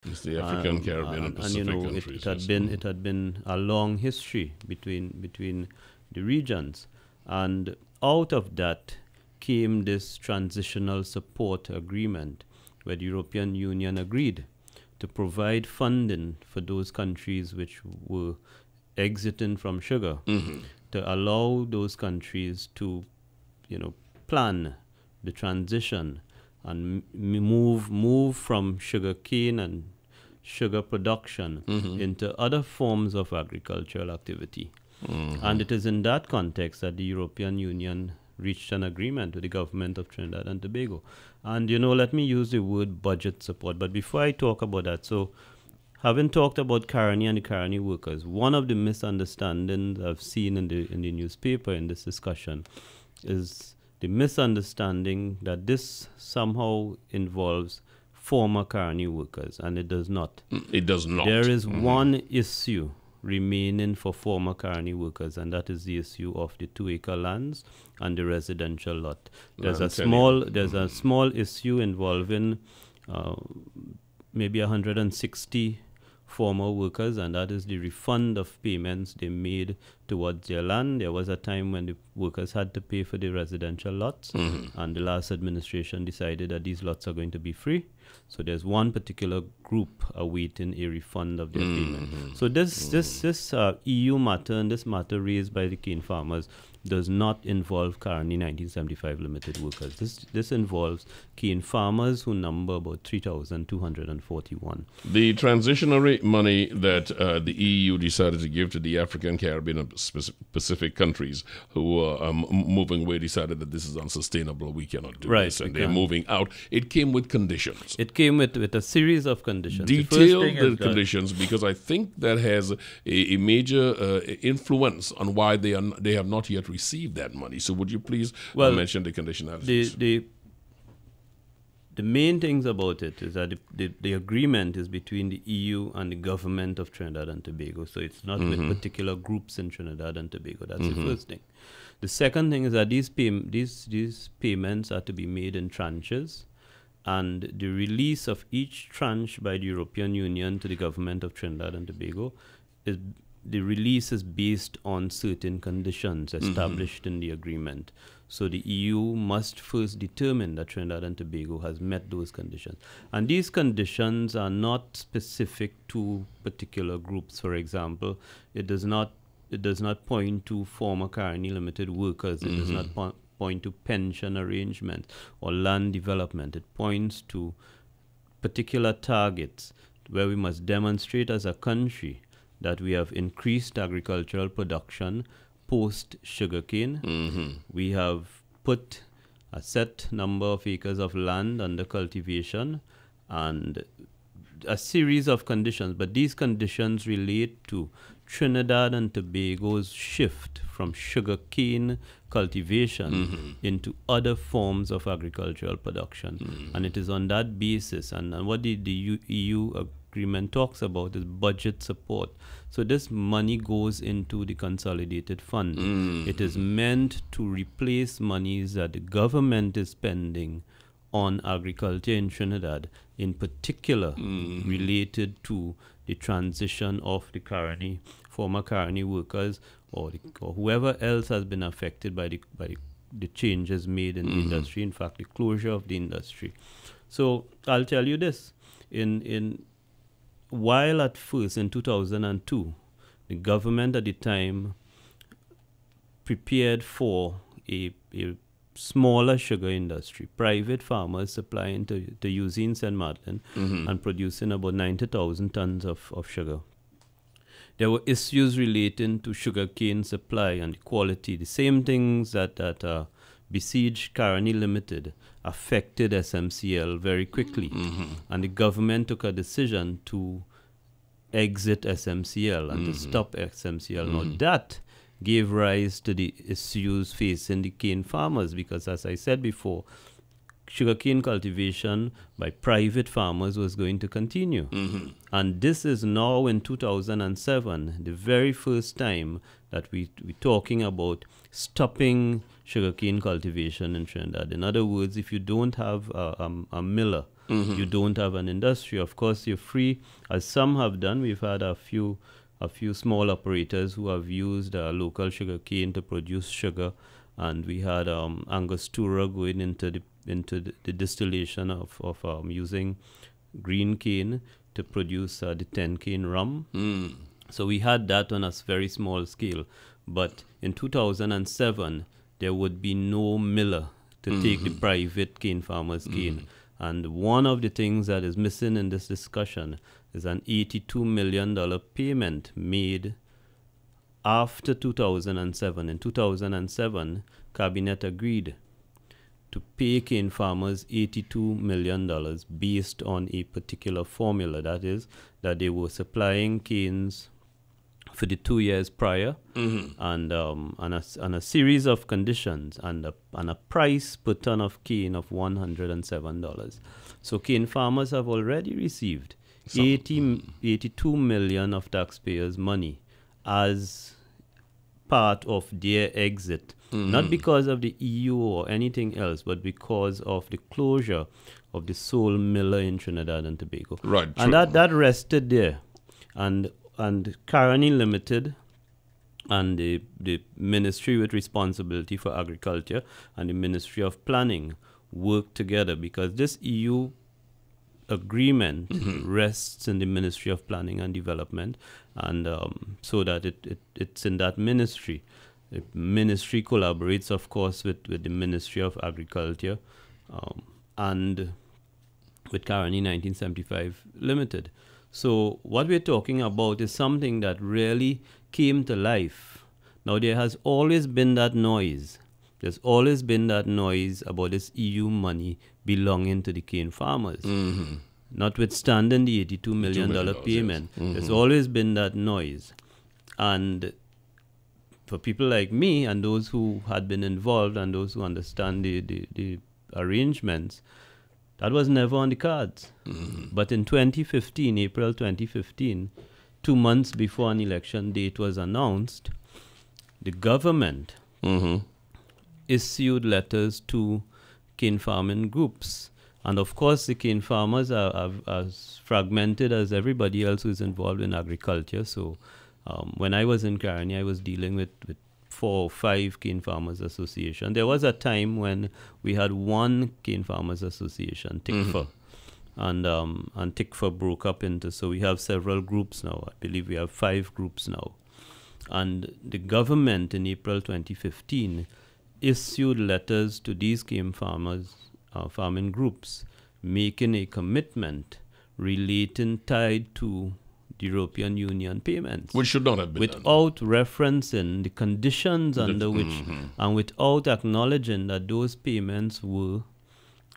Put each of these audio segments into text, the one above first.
It's the African, Caribbean, and Pacific countries. It had been a long history between the regions, and out of that came this transitional support agreement, where the European Union agreed to provide funding for those countries which were exiting from sugar, to allow those countries to, plan the transition and move from sugar cane and sugar production into other forms of agricultural activity. And it is in that context that the European Union reached an agreement with the government of Trinidad and Tobago. And, let me use the word budget support. But before I talk about that, so having talked about Caroni and the Caroni workers, one of the misunderstandings I've seen in the newspaper in this discussion is the misunderstanding that this somehow involves former Caroni workers, and it does not. It does not. There is one issue remaining for former Caroni workers, and that is the issue of the 2-acre lands and the residential lot. There's a small issue involving maybe 160 former workers, and that is the refund of payments they made towards their land. There was a time when the workers had to pay for the residential lots, and the last administration decided that these lots are going to be free. So there's one particular group awaiting a refund of their payment. So this EU matter and this matter raised by the cane farmers does not involve Caroni 1975 limited workers. This involves cane farmers who number about 3,241. The transitionary money that the EU decided to give to the African, Caribbean, and Pacific countries who are moving away decided that this is unsustainable. We cannot do this, and they're moving out. It came with conditions. It came with a series of conditions. Detail the conditions, because I think that has a major influence on why they have not yet received that money. So would you please mention the conditionalities? The main things about it is that the agreement is between the EU and the government of Trinidad and Tobago. So it's not with particular groups in Trinidad and Tobago. That's the first thing. The second thing is that these payments are to be made in tranches, and the release of each tranche by the European Union to the government of Trinidad and Tobago the release is based on certain conditions established in the agreement. So the EU must first determine that Trinidad and Tobago has met those conditions. And these conditions are not specific to particular groups. For example, it does not point to former Caroni Limited workers. It does not point to pension arrangements or land development. It points to particular targets where we must demonstrate as a country that we have increased agricultural production post sugarcane. We have put a set number of acres of land under cultivation and a series of conditions, but these conditions relate to Trinidad and Tobago's shift from sugarcane cultivation into other forms of agricultural production. And it is on that basis, and what the EU agreement talks about is budget support. So this money goes into the consolidated fund. It is meant to replace monies that the government is spending on agriculture in Trinidad, in particular related to the transition of the former Caroni workers or whoever else has been affected by the changes made in the industry, in fact, the closure of the industry. So I'll tell you this, while at first in 2002, the government at the time prepared for a smaller sugar industry, private farmers supplying to Eugene St. Martin and producing about 90,000 tons of sugar. There were issues relating to sugarcane supply and quality. The same things that besieged Caroni Limited affected SMCL very quickly. And the government took a decision to exit SMCL and to stop SMCL. Now that gave rise to the issues facing the cane farmers, because as I said before, sugarcane cultivation by private farmers was going to continue. And this is now in 2007, the very first time that we're talking about stopping sugarcane cultivation in Trinidad. In other words, if you don't have a miller you don't have an industry. Of course, you're free, as some have done. We've had a few small operators who have used local sugar cane to produce sugar, and we had Angostura going into the distillation of using green cane to produce the 10 cane rum. So we had that on a very small scale. But in 2007, there would be no miller to take the private cane farmers' cane. And one of the things that is missing in this discussion is an $82 million payment made after 2007. In 2007, Cabinet agreed to pay cane farmers $82 million based on a particular formula. That is, that they were supplying canes for the 2 years prior, and a series of conditions, and a price per ton of cane of $107. So cane farmers have already received 82 million of taxpayers' money as part of their exit, not because of the EU or anything else, but because of the closure of the sole miller in Trinidad and Tobago. Right. And that rested there. And Caroni Limited and the Ministry with responsibility for agriculture and the Ministry of Planning worked together, because this EU agreement rests in the Ministry of Planning and Development, and so that it's in that ministry. The ministry collaborates, of course, with the Ministry of Agriculture and with Caroni 1975 Limited. So what we're talking about is something that really came to life. Now, there has always been that noise. There's always been that noise about this EU money belonging to the cane farmers. Notwithstanding the $82 million payment, yes. There's always been that noise. And for people like me and those who had been involved and those who understand the arrangements, that was never on the cards. But in 2015, April 2015, 2 months before an election date was announced, the government issued letters to cane farming groups. And of course, the cane farmers are as fragmented as everybody else who is involved in agriculture. So when I was in Caroni, I was dealing with 4 or 5 cane farmers association. There was a time when we had one cane farmers association, TICFA, and TICFA broke up into, so we have several groups now. I believe we have 5 groups now. And the government in April 2015 issued letters to these cane farmers, farming groups, making a commitment relating tied to the European Union payments. Which should not have been without referencing the conditions under which, and without acknowledging that those payments were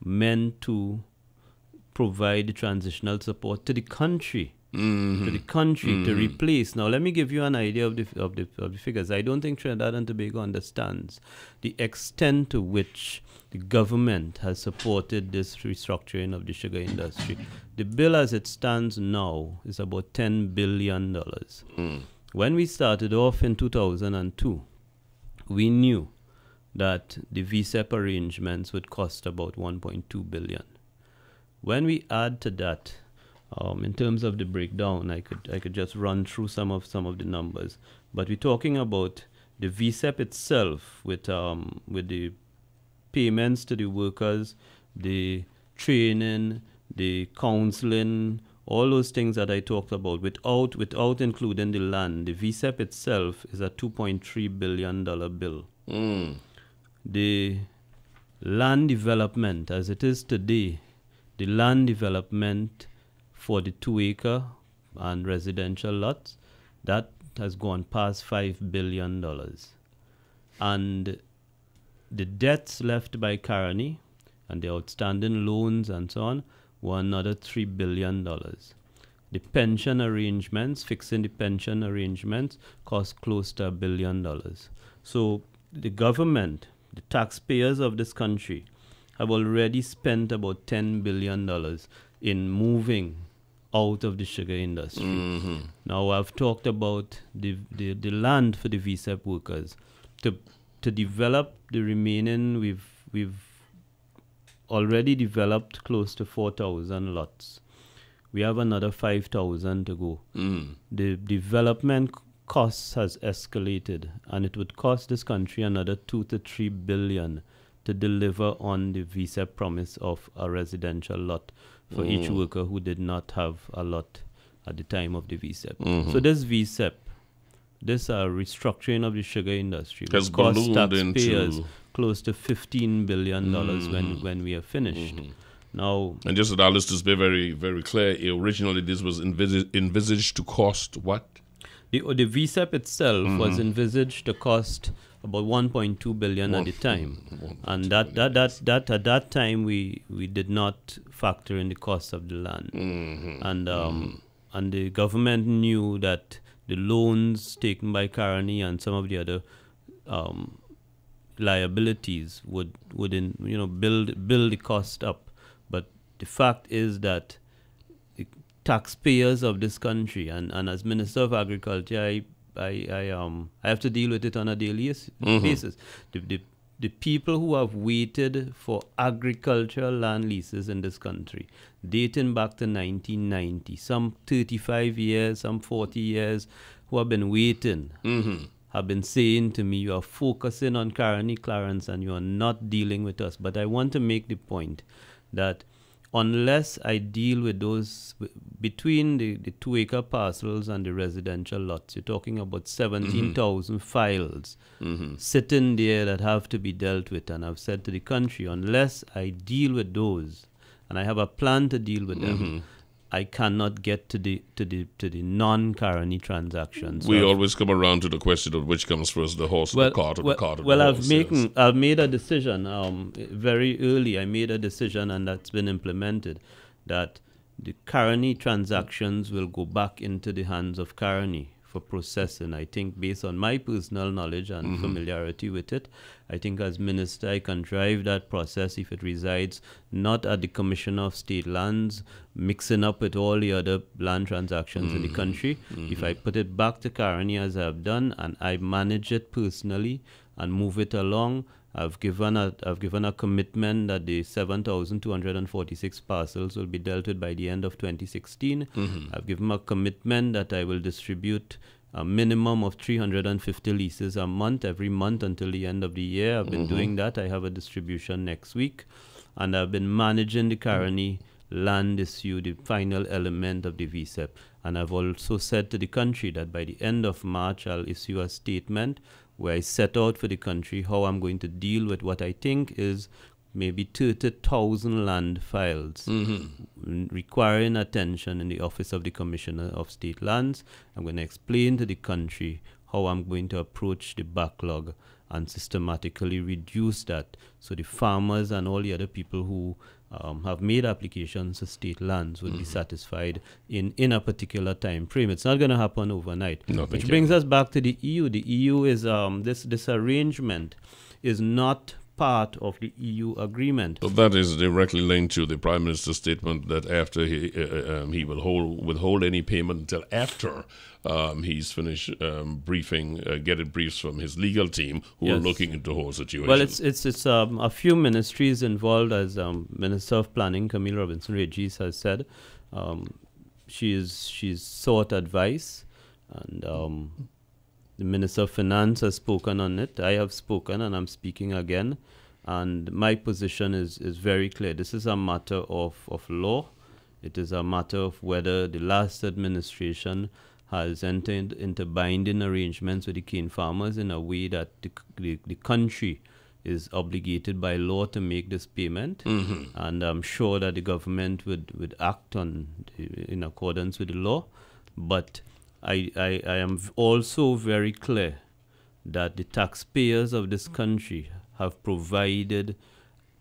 meant to provide the transitional support to the country. To replace. Now, let me give you an idea of the figures. I don't think Trinidad and Tobago understands the extent to which the government has supported this restructuring of the sugar industry. The bill as it stands now is about $10 billion. When we started off in 2002, we knew that the VSEP arrangements would cost about $1.2 billion. When we add to that, in terms of the breakdown, I could just run through some of the numbers, but we're talking about the VSEP itself with the payments to the workers, the training, the counseling, all those things that I talked about, without including the land. The VSEP itself is a $2.3 billion bill. The land development, as it is today, the land development for the 2-acre and residential lots, that has gone past $5 billion. And the debts left by Caroni and the outstanding loans and so on were another $3 billion. The pension arrangements, fixing the pension arrangements, cost close to $1 billion. So the government, the taxpayers of this country, have already spent about $10 billion in moving out of the sugar industry. Now, I've talked about the land for the VSEP workers. To develop the remaining, we've already developed close to 4,000 lots. We have another 5,000 to go. The development costs has escalated, and it would cost this country another 2 to 3 billion to deliver on the VSEP promise of a residential lot for each worker who did not have a lot at the time of the VSEP. So this VSEP, this restructuring of the sugar industry will cost taxpayers close to $15 billion when we are finished. Now, and just that our listeners be very, very clear, originally this was envisaged to cost what? The VSEP itself was envisaged to cost about 1.2 billion at the time, and that at that time we did not factor in the cost of the land, and the government knew that the loans taken by Caroni and some of the other liabilities would build the cost up. But the fact is that the taxpayers of this country, and as Minister of Agriculture, I have to deal with it on a daily basis. The people who have waited for agricultural land leases in this country, dating back to 1990, some 35 years, some 40 years, who have been waiting, have been saying to me, you are focusing on Caroni, Clarence, and you are not dealing with us. But I want to make the point that unless I deal with those, between the 2-acre parcels and the residential lots, you're talking about 17,000 files sitting there that have to be dealt with. And I've said to the country, unless I deal with those, and I have a plan to deal with them, I cannot get to the non-Caroni transactions. We always come around to the question of which comes first, the horse or the cart, or the cart or the horse. I've made a decision very early. I made a decision, and that's been implemented, that the Caroni transactions will go back into the hands of Caroni for processing. I think based on my personal knowledge and familiarity with it, I think as minister I can drive that process if it resides not at the Commissioner of State Lands, mixing up with all the other land transactions in the country. If I put it back to Caroni as I've done, and I manage it personally and move it along, I've given a commitment that the 7,246 parcels will be dealt with by the end of 2016. I've given a commitment that I will distribute a minimum of 350 leases a month, every month until the end of the year. I've been doing that. I have a distribution next week. And I've been managing the Caroni land issue, the final element of the VSEP. And I've also said to the country that by the end of March, I'll issue a statement where I set out for the country how I'm going to deal with what I think is maybe 30,000 land files requiring attention in the Office of the Commissioner of State Lands. I'm going to explain to the country how I'm going to approach the backlog and systematically reduce that, so the farmers and all the other people who have made applications to state lands will be satisfied in a particular time frame. It's not going to happen overnight. Which brings us back to the EU. The EU is this arrangement is not part of the EU agreement. So that is directly linked to the Prime Minister's statement that after he will withhold any payment until after he's finished getting briefs from his legal team who are looking into the whole situation. Well, it's a few ministries involved, as Minister of Planning Camille Robinson-Regis has said. She's sought advice, and the Minister of Finance has spoken on it. I have spoken, and I'm speaking again. And my position is very clear. This is a matter of law. It is a matter of whether the last administration has entered into binding arrangements with the cane farmers in a way that the country is obligated by law to make this payment. And I'm sure that the government would act in accordance with the law. But I am also very clear that the taxpayers of this country have provided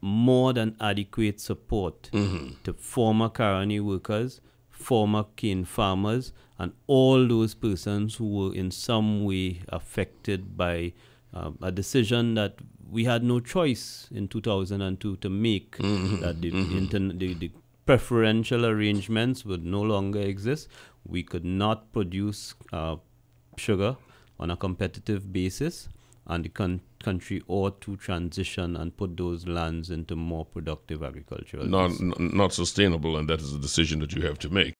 more than adequate support to former Caroni workers, former cane farmers, and all those persons who were in some way affected by a decision that we had no choice in 2002 to make, that the preferential arrangements would no longer exist. We could not produce sugar on a competitive basis, and the country ought to transition and put those lands into more productive agricultural use. Not sustainable, and that is a decision that you have to make.